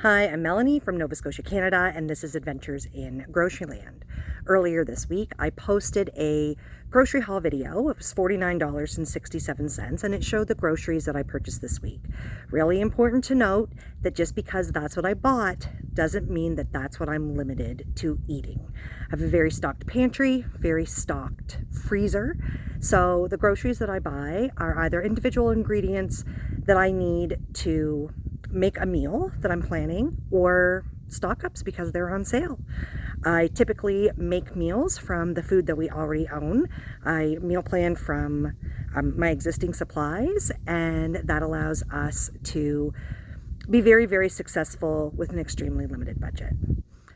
Hi, I'm Melanie from Nova Scotia, Canada, and this is Adventures in Groceryland. Earlier this week, I posted a grocery haul video. It was $49.67, and it showed the groceries that I purchased this week. Really important to note that just because that's what I bought doesn't mean that that's what I'm limited to eating. I have a very stocked pantry, very stocked freezer, so the groceries that I buy are either individual ingredients that I need to make a meal that I'm planning, or stock ups because they're on sale. I typically make meals from the food that we already own. I meal plan from my existing supplies, and that allows us to be very, very successful with an extremely limited budget.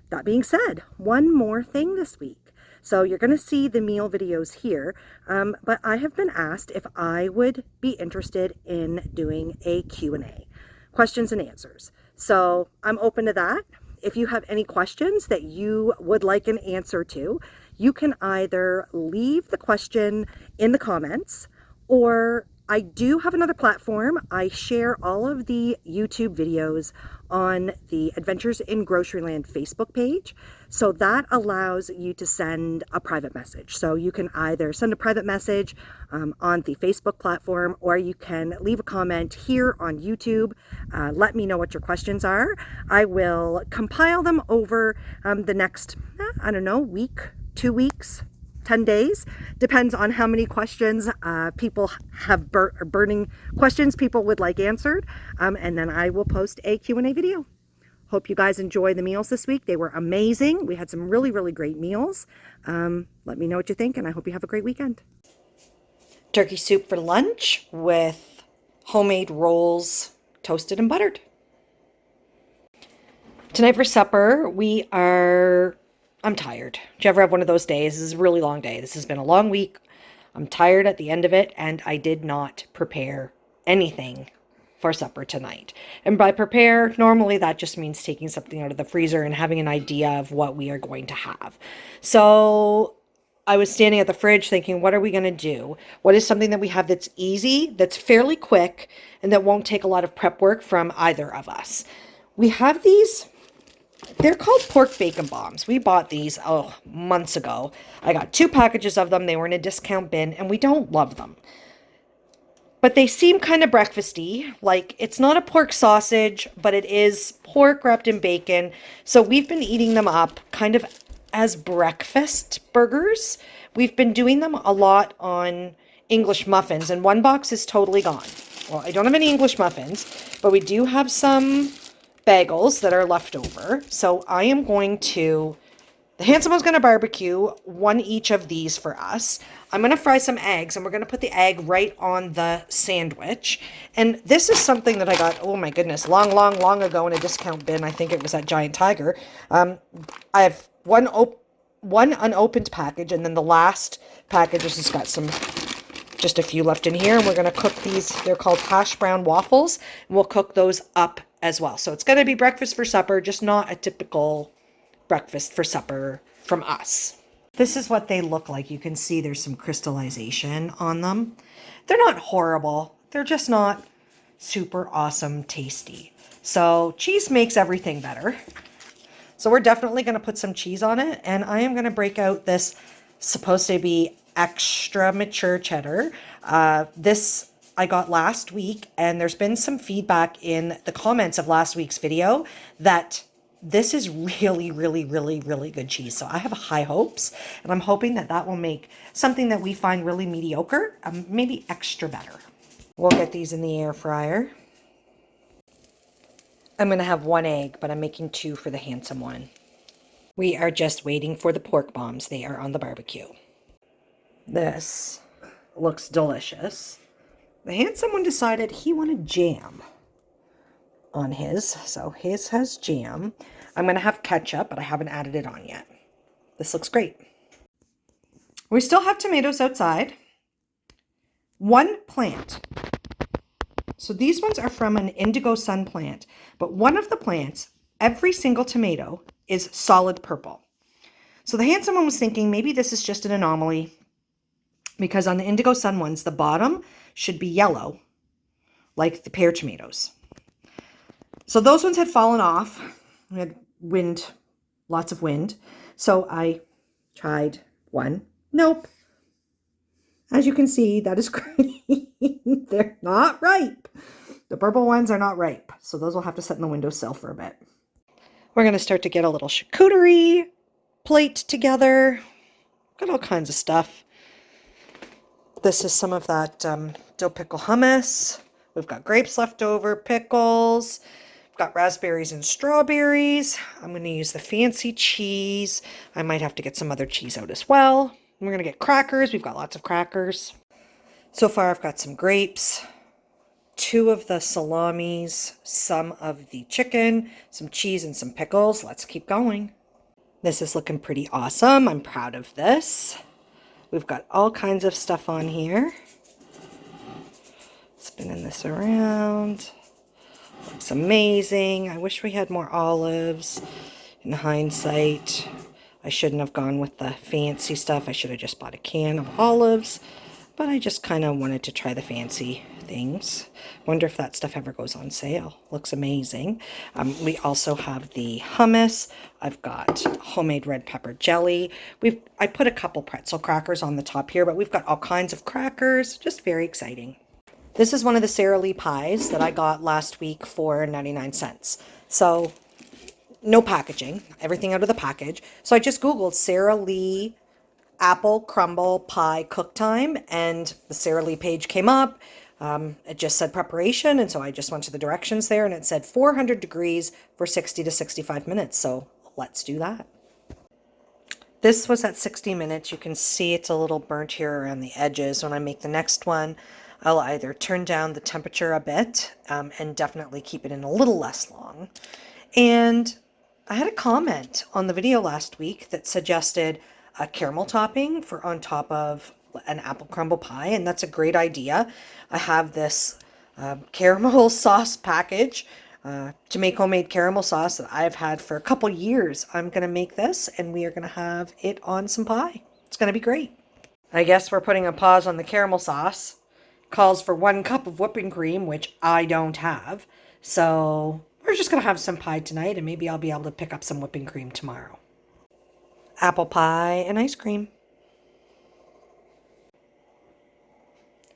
That being said, one more thing this week. So you're going to see the meal videos here, but I have been asked if I would be interested in doing a Q&A. Questions and answers. So I'm open to that. If you have any questions that you would like an answer to, you can either leave the question in the comments, or I do have another platform. I share all of the YouTube videos on the Adventures in Groceryland Facebook page. So that allows you to send a private message. So you can either send a private message on the Facebook platform, or you can leave a comment here on YouTube. Let me know what your questions are. I will compile them over the next, I don't know, week, 2 weeks, 10 days, depends on how many questions people have, burning questions people would like answered, and then I will post a Q&A video. Hope you guys enjoy the meals this week. They were amazing. We had some really, really great meals. Let me know what you think, and I hope you have a great weekend. Turkey soup for lunch with homemade rolls, toasted and buttered. Tonight for supper, I'm tired. Do you ever have one of those days? This is a really long day. This has been a long week. I'm tired at the end of it, and I did not prepare anything for supper tonight. And by prepare, normally that just means taking something out of the freezer and having an idea of what we are going to have. So I was standing at the fridge thinking, what are we going to do? What is something that we have that's easy, that's fairly quick, and that won't take a lot of prep work from either of us? We have these. They're called pork bacon bombs. We bought these, months ago. I got 2 packages of them. They were in a discount bin, and we don't love them. But they seem kind of breakfasty. Like, it's not a pork sausage, but it is pork wrapped in bacon. So we've been eating them up kind of as breakfast burgers. We've been doing them a lot on English muffins, and one box is totally gone. Well, I don't have any English muffins, but we do have some bagels that are left over. So I am going to, the handsome one's going to barbecue 1 each of these for us. I'm going to fry some eggs, and we're going to put the egg right on the sandwich. And this is something that I got, oh my goodness, long ago in a discount bin. I think it was at Giant Tiger. I have one unopened package, and then the last package has just got just a few left in here, and we're going to cook these. They're called hash brown waffles, and we'll cook those up as well. So it's going to be breakfast for supper, just not a typical breakfast for supper from us. This is what they look like. You can see there's some crystallization on them. They're not horrible. They're just not super awesome tasty. So cheese makes everything better. So we're definitely going to put some cheese on it, and I am going to break out this supposed to be extra mature cheddar. This I got last week, and there's been some feedback in the comments of last week's video that this is really, really, really, really good cheese. So I have high hopes, and I'm hoping that that will make something that we find really mediocre, maybe extra better. We'll get these in the air fryer. I'm going to have 1 egg, but I'm making 2 for the handsome one. We are just waiting for the pork bombs. They are on the barbecue. This looks delicious. The handsome one decided he wanted jam on his, so his has jam. I'm going to have ketchup, but I haven't added it on yet. This looks great. We still have tomatoes outside. 1 plant. So these ones are from an indigo sun plant, but one of the plants, every single tomato is solid purple. So the handsome one was thinking maybe this is just an anomaly, because on the indigo sun ones, the bottom should be yellow, like the pear tomatoes. So those ones had fallen off. We had wind, lots of wind. So I tried one. Nope. As you can see, that is green. They're not ripe. The purple ones are not ripe. So those will have to sit in the windowsill for a bit. We're going to start to get a little charcuterie plate together. Got all kinds of stuff. This is some of that dill pickle hummus. We've got grapes left over, pickles. We've got raspberries and strawberries. I'm going to use the fancy cheese. I might have to get some other cheese out as well. We're going to get crackers. We've got lots of crackers. So far, I've got some grapes, 2 of the salamis, some of the chicken, some cheese, and some pickles. Let's keep going. This is looking pretty awesome. I'm proud of this. We've got all kinds of stuff on here. Spinning this around. Looks amazing. I wish we had more olives. In hindsight, I shouldn't have gone with the fancy stuff. I should have just bought a can of olives. But I just kind of wanted to try the fancy things. Wonder if that stuff ever goes on sale. Looks amazing. We also have the hummus. I've got homemade red pepper jelly. I put a couple pretzel crackers on the top here, but we've got all kinds of crackers. Just very exciting. This is one of the Sara Lee pies that I got last week for 99 cents. So no packaging, everything out of the package. So I just Googled Sara Lee apple crumble pie cook time, and the Sara Lee page came up. It just said preparation, and so I just went to the directions there, and it said 400 degrees for 60 to 65 minutes. So let's do that. This was at 60 minutes. You can see it's a little burnt here around the edges. When I make the next one, I'll either turn down the temperature a bit and definitely keep it in a little less long. And I had a comment on the video last week that suggested a caramel topping for on top of an apple crumble pie, and that's a great idea. I have this caramel sauce package to make homemade caramel sauce that I've had for a couple years. I'm going to make this, and we are going to have it on some pie. It's going to be great. I guess we're putting a pause on the caramel sauce. Calls for 1 cup of whipping cream, which I don't have. So we're just going to have some pie tonight, and maybe I'll be able to pick up some whipping cream tomorrow. Apple pie and ice cream.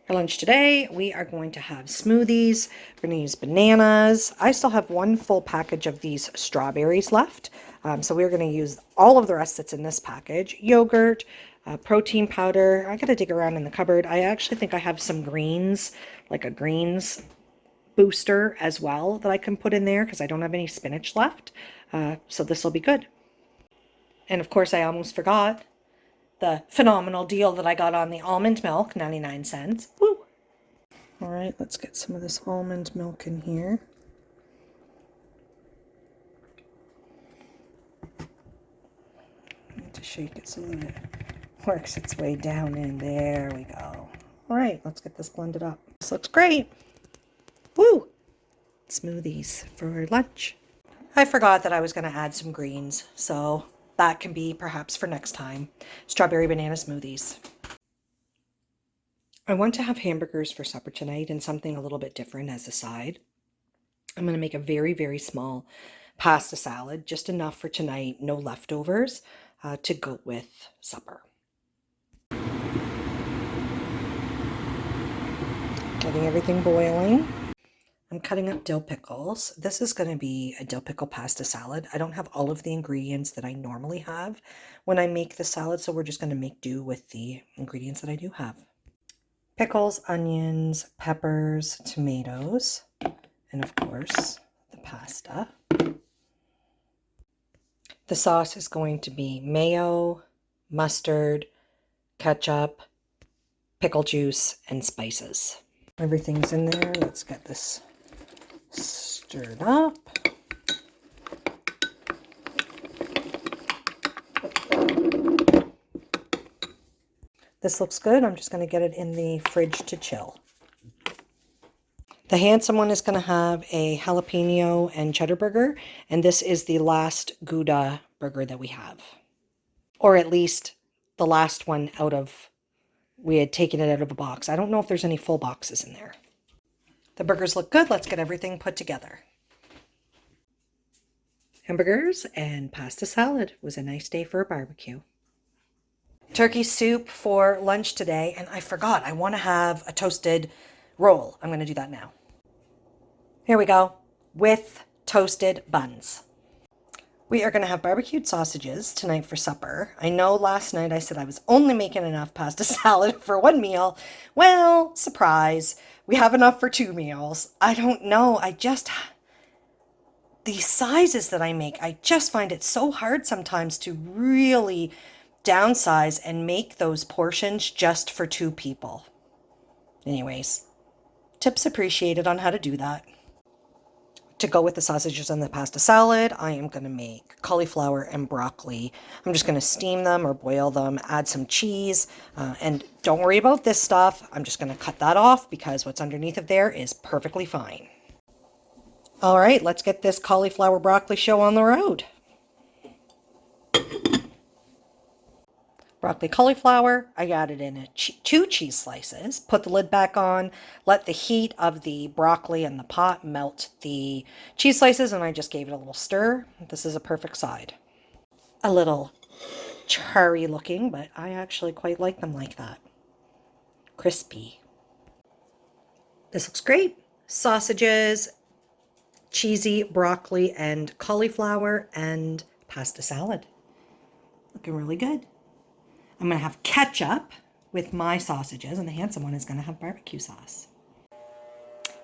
For lunch today, we are going to have smoothies. We're going to use bananas. I still have 1 full package of these strawberries left. So we're going to use all of the rest that's in this package. Yogurt, protein powder. I got to dig around in the cupboard. I actually think I have some greens, like a greens booster as well that I can put in there because I don't have any spinach left. So this will be good. And of course, I almost forgot the phenomenal deal that I got on the almond milk, 99 cents. Woo! All right, let's get some of this almond milk in here. I need to shake it so that it works its way down in. There we go. All right, let's get this blended up. This looks great. Woo! Smoothies for lunch. I forgot that I was going to add some greens, so that can be perhaps for next time. Strawberry banana smoothies. I want to have hamburgers for supper tonight and something a little bit different as a side. I'm going to make a very, very small pasta salad, just enough for tonight, no leftovers, to go with supper. Getting everything boiling. I'm cutting up dill pickles. This is going to be a dill pickle pasta salad. I don't have all of the ingredients that I normally have when I make the salad, so we're just going to make do with the ingredients that I do have. Pickles, onions, peppers, tomatoes, and of course, the pasta. The sauce is going to be mayo, mustard, ketchup, pickle juice, and spices. Everything's in there. Let's get this stirred up. This looks good. I'm just going to get it in the fridge to chill. The handsome one is going to have a jalapeno and cheddar burger, and this is the last Gouda burger that we have. Or at least the last one we had taken it out of a box. I don't know if there's any full boxes in there. The burgers look good. Let's get everything put together. Hamburgers and pasta salad. It was a nice day for a barbecue. Turkey soup for lunch today, and I forgot, I want to have a toasted roll. I'm going to do that now. Here we go, with toasted buns. We are going to have barbecued sausages tonight for supper. I know last night I said I was only making enough pasta salad for one meal. Well, surprise, we have enough for 2 meals. I don't know, these sizes that I make, I just find it so hard sometimes to really downsize and make those portions just for 2 people. Anyways, tips appreciated on how to do that. To go with the sausages and the pasta salad, I am going to make cauliflower and broccoli. I'm just going to steam them or boil them, add some cheese, and don't worry about this stuff. I'm just going to cut that off because what's underneath of there is perfectly fine. All right, let's get this cauliflower broccoli show on the road. Broccoli cauliflower, I got it in 2 cheese slices. Put the lid back on, let the heat of the broccoli in the pot melt the cheese slices, and I just gave it a little stir. This is a perfect side. A little charry looking, but I actually quite like them like that. Crispy. This looks great. Sausages, cheesy broccoli and cauliflower, and pasta salad. Looking really good. I'm going to have ketchup with my sausages, and the handsome one is going to have barbecue sauce.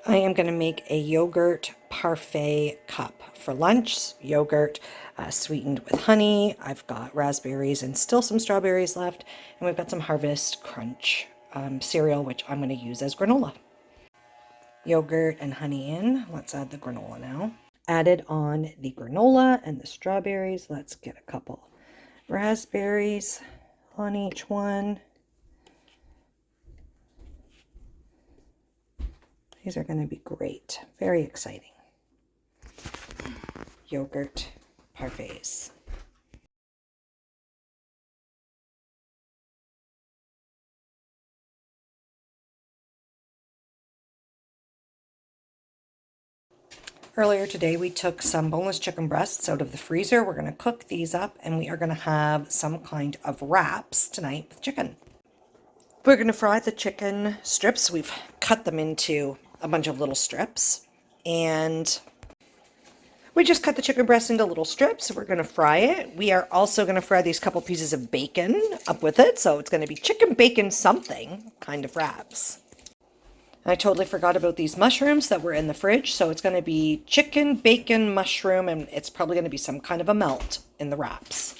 I am going to make a yogurt parfait cup for lunch. Yogurt sweetened with honey. I've got raspberries and still some strawberries left. And we've got some Harvest Crunch cereal, which I'm going to use as granola. Yogurt and honey in. Let's add the granola now. Added on the granola and the strawberries. Let's get a couple raspberries on each one. These are going to be great. Very exciting. Yogurt parfaits. Earlier today, we took some boneless chicken breasts out of the freezer. We're going to cook these up, and we are going to have some kind of wraps tonight with chicken. We're going to fry the chicken strips. We've cut them into a bunch of little strips, and we just cut the chicken breast into little strips. We're going to fry it. We are also going to fry these couple pieces of bacon up with it, so it's going to be chicken bacon something kind of wraps. I totally forgot about these mushrooms that were in the fridge, so it's going to be chicken, bacon, mushroom, and it's probably going to be some kind of a melt in the wraps.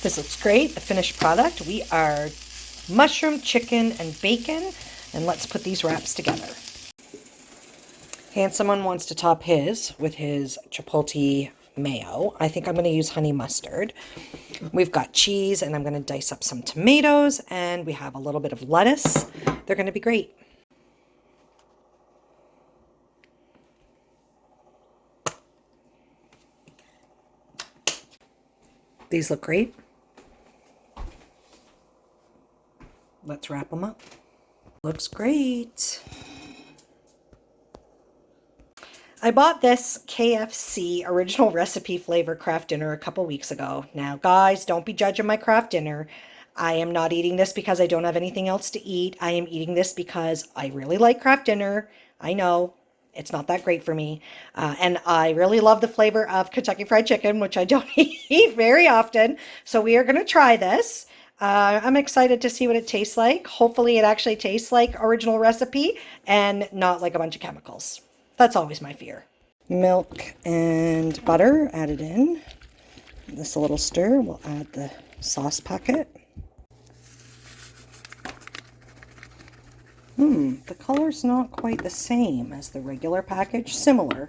This looks great, the finished product. We are mushroom, chicken, and bacon, and let's put these wraps together. Handsome one wants to top his with his chipotle mayo. I think I'm going to use honey mustard. We've got cheese, and I'm going to dice up some tomatoes, and we have a little bit of lettuce. They're going to be great. These look great. Let's wrap them up. Looks great. I bought this KFC original recipe flavor Kraft dinner a couple weeks ago. Now, guys, don't be judging my Kraft dinner. I am not eating this because I don't have anything else to eat. I am eating this because I really like Kraft dinner. I know it's not that great for me. And I really love the flavor of Kentucky Fried Chicken, which I don't eat very often. So we are going to try this. I'm excited to see what it tastes like. Hopefully it actually tastes like original recipe and not like a bunch of chemicals. That's always my fear. Milk and butter added in. This a little stir. We'll add the sauce packet. The color's not quite the same as the regular package. Similar.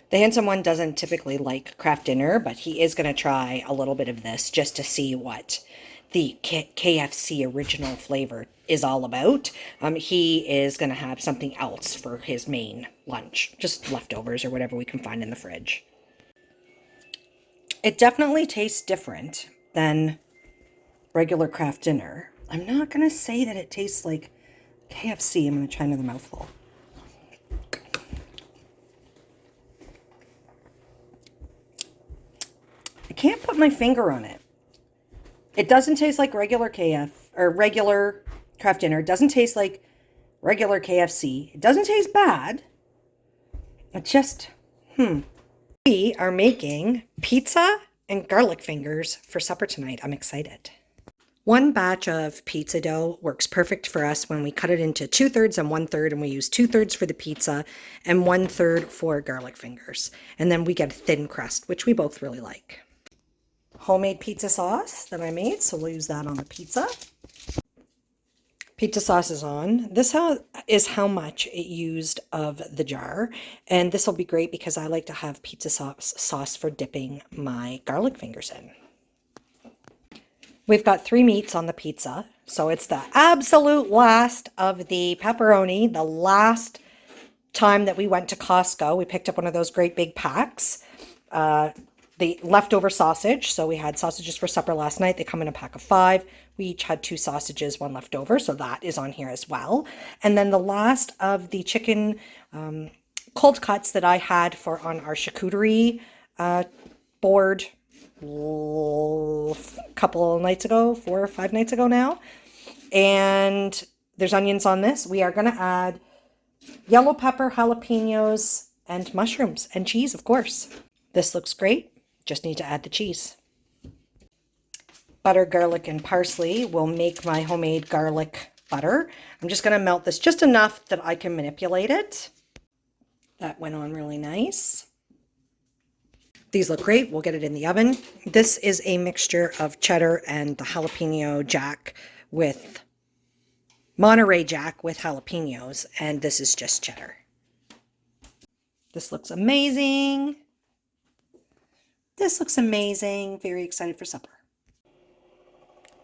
The handsome one doesn't typically like Kraft dinner, but he is going to try a little bit of this just to see what the KFC original flavor is all about. He is going to have something else for his main lunch, just leftovers or whatever we can find in the fridge. It definitely tastes different than regular Kraft dinner. I'm not going to say that it tastes like KFC. I'm going to try another mouthful. I can't put my finger on it. It doesn't taste like regular KF or regular Kraft dinner. It doesn't taste like regular KFC. It doesn't taste bad. It just, We are making pizza and garlic fingers for supper tonight. I'm excited. One batch of pizza dough works perfect for us when we cut it into 2/3 and 1/3, and we use 2/3 for the pizza and 1/3 for garlic fingers. And then we get a thin crust, which we both really like. Homemade pizza sauce that I made, so we'll use that on the pizza. Pizza sauce is on. This is how much it used of the jar, and this will be great because I like to have pizza sauce for dipping my garlic fingers in. We've got 3 meats on the pizza, so it's the absolute last of the pepperoni. The last time that we went to Costco, we picked up one of those great big packs. The leftover sausage. So we had sausages for supper last night. They come in a pack of 5. We each had 2 sausages, 1 left over. So that is on here as well. And then the last of the chicken cold cuts that I had for on our charcuterie board a couple of nights ago, 4 or 5 nights ago now. And there's onions on this. We are going to add yellow pepper, jalapenos, and mushrooms and cheese, of course. This looks great. Just need to add the cheese. Butter, garlic, and parsley will make my homemade garlic butter. I'm just going to melt this just enough that I can manipulate it. That went on really nice. These look great. We'll get it in the oven. This is a mixture of cheddar and the jalapeno jack with Monterey Jack with jalapenos, and this is just cheddar. This looks amazing. This looks amazing. Very excited for supper.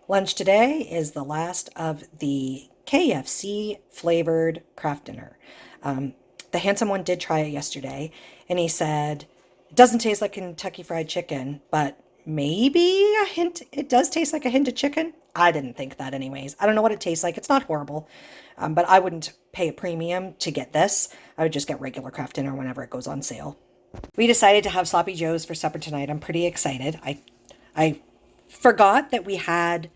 Lunch today is the last of the KFC flavored Kraft dinner. The handsome one did try it yesterday, and he said, it doesn't taste like Kentucky Fried Chicken, but maybe a hint, it does taste like a hint of chicken. I didn't think that anyways. I don't know what it tastes like. It's not horrible, but I wouldn't pay a premium to get this. I would just get regular Kraft dinner whenever it goes on sale. We decided to have Sloppy Joes for supper tonight. I'm pretty excited. I forgot that we had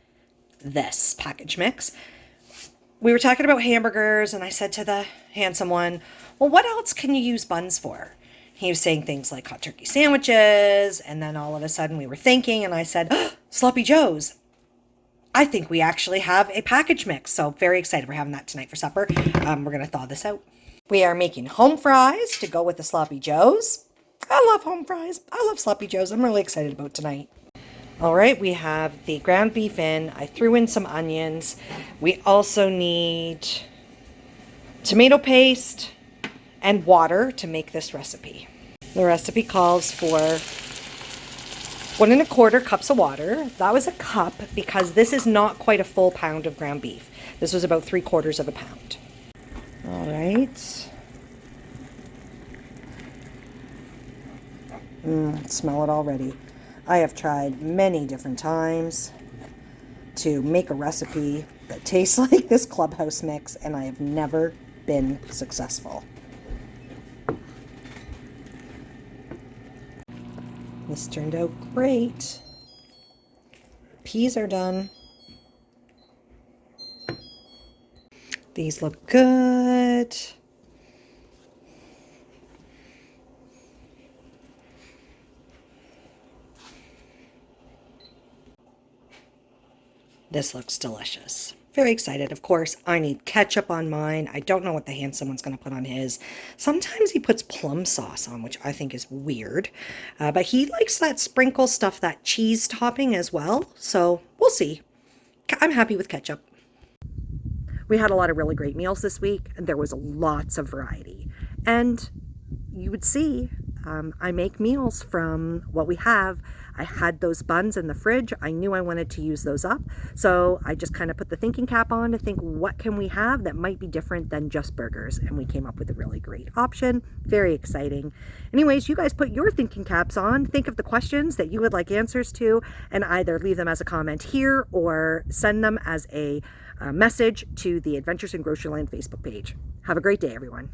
this package mix. We were talking about hamburgers, and I said to the handsome one, well, what else can you use buns for? He was saying things like hot turkey sandwiches, and then all of a sudden we were thinking, and I said, oh, Sloppy Joes. I think we actually have a package mix, so very excited. We're having that tonight for supper. We're going to thaw this out. We are making home fries to go with the Sloppy Joes. I love home fries. I love Sloppy Joes. I'm really excited about tonight. All right, we have the ground beef in. I threw in some onions. We also need tomato paste and water to make this recipe. The recipe calls for 1 1/4 cups of water. That was a cup because this is not quite a full pound of ground beef. This was about 3/4 of a pound. All right. Smell it already. I have tried many different times to make a recipe that tastes like this Clubhouse mix, and I have never been successful. This turned out great. Peas are done. These look good. This looks delicious. Very excited. Of course, I need ketchup on mine. I don't know what the handsome one's going to put on his. Sometimes he puts plum sauce on, which I think is weird. But he likes that sprinkle stuff, that cheese topping as well. So we'll see. I'm happy with ketchup. We had a lot of really great meals this week, and there was lots of variety. And you would see I make meals from what we have. I had those buns in the fridge. I knew I wanted to use those up. So I just kind of put the thinking cap on to think, what can we have that might be different than just burgers? And we came up with a really great option. Very exciting. Anyways, you guys put your thinking caps on. Think of the questions that you would like answers to, and either leave them as a comment here or send them as a message to the Adventures in Groceryland Facebook page. Have a great day, everyone.